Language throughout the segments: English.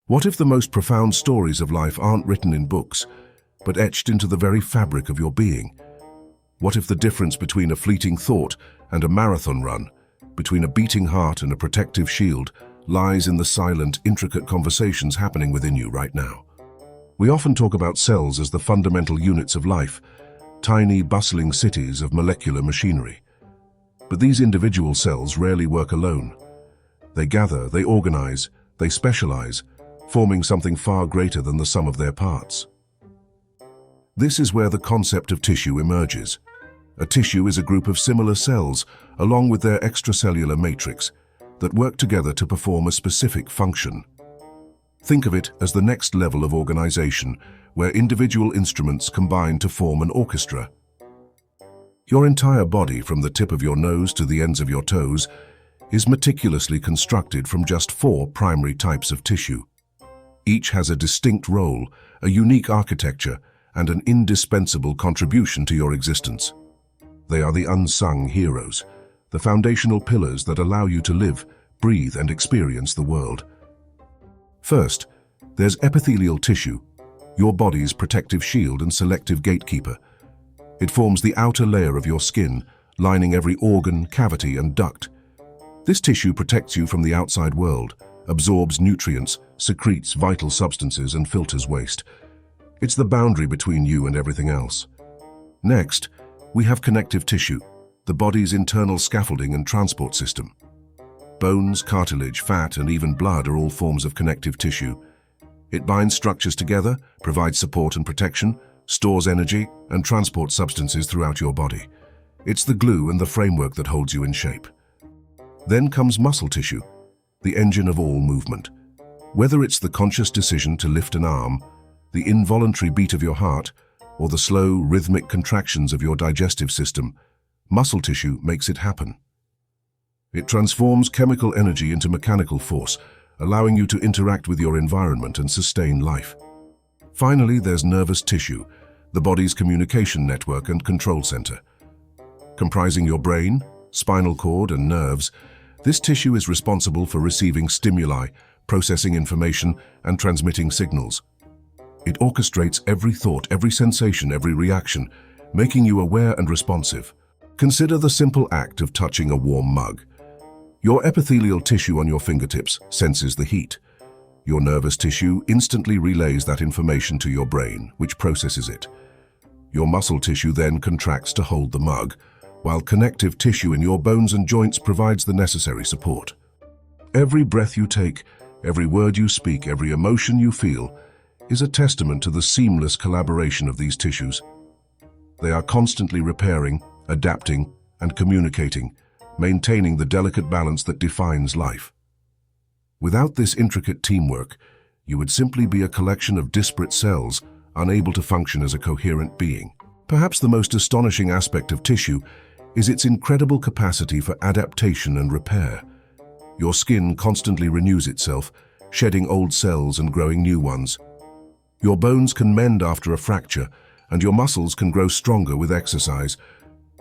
What if the most profound stories of life aren't written in books, but etched into the very fabric of your being? What if the difference between a fleeting thought and a marathon run, between a beating heart and a protective shield, lies in the silent, intricate conversations happening within you right now? We often talk about cells as the fundamental units of life, tiny, bustling cities of molecular machinery. But these individual cells rarely work alone. They gather, they organize, they specialize, forming something far greater than the sum of their parts. This is where the concept of tissue emerges. A tissue is a group of similar cells, along with their extracellular matrix, that work together to perform a specific function. Think of it as the next level of organization, where individual instruments combine to form an orchestra. Your entire body, from the tip of your nose to the ends of your toes, is meticulously constructed from just 4 primary types of tissue. Each has a distinct role, a unique architecture, and an indispensable contribution to your existence. They are the unsung heroes, the foundational pillars that allow you to live, breathe, and experience the world. First, there's epithelial tissue, your body's protective shield and selective gatekeeper. It forms the outer layer of your skin, lining every organ, cavity, and duct. This tissue protects you from the outside world, absorbs nutrients, secretes vital substances, and filters waste. It's the boundary between you and everything else. Next, we have connective tissue, the body's internal scaffolding and transport system. Bones, cartilage, fat, and even blood are all forms of connective tissue. It binds structures together, provides support and protection, stores energy, and transports substances throughout your body. It's the glue and the framework that holds you in shape. Then comes muscle tissue, the engine of all movement. Whether it's the conscious decision to lift an arm, the involuntary beat of your heart, or the slow, rhythmic contractions of your digestive system, muscle tissue makes it happen. It transforms chemical energy into mechanical force, allowing you to interact with your environment and sustain life. Finally, there's nervous tissue, the body's communication network and control center. Comprising your brain, spinal cord, and nerves, this tissue is responsible for receiving stimuli, processing information, and transmitting signals. It orchestrates every thought, every sensation, every reaction, making you aware and responsive. Consider the simple act of touching a warm mug. Your epithelial tissue on your fingertips senses the heat. Your nervous tissue instantly relays that information to your brain, which processes it. Your muscle tissue then contracts to hold the mug, while connective tissue in your bones and joints provides the necessary support. Every breath you take, every word you speak, every emotion you feel, is a testament to the seamless collaboration of these tissues. They are constantly repairing, adapting, and communicating, maintaining the delicate balance that defines life. Without this intricate teamwork, you would simply be a collection of disparate cells, unable to function as a coherent being. Perhaps the most astonishing aspect of tissue is its incredible capacity for adaptation and repair. Your skin constantly renews itself, shedding old cells and growing new ones. Your bones can mend after a fracture, and your muscles can grow stronger with exercise.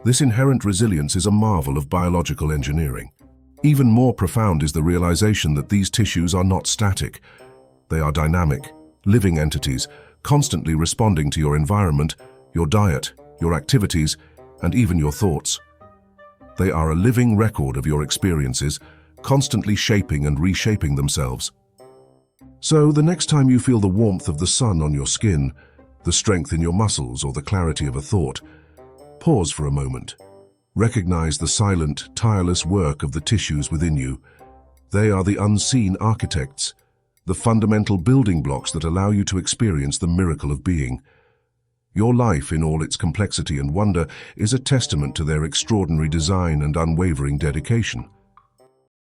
This inherent resilience is a marvel of biological engineering. Even more profound is the realization that these tissues are not static. They are dynamic, living entities, constantly responding to your environment, your diet, your activities, and even your thoughts. They are a living record of your experiences, constantly shaping and reshaping themselves. So, the next time you feel the warmth of the sun on your skin, the strength in your muscles, or the clarity of a thought, pause for a moment. Recognize the silent, tireless work of the tissues within you. They are the unseen architects, the fundamental building blocks that allow you to experience the miracle of being. Your life, in all its complexity and wonder, is a testament to their extraordinary design and unwavering dedication.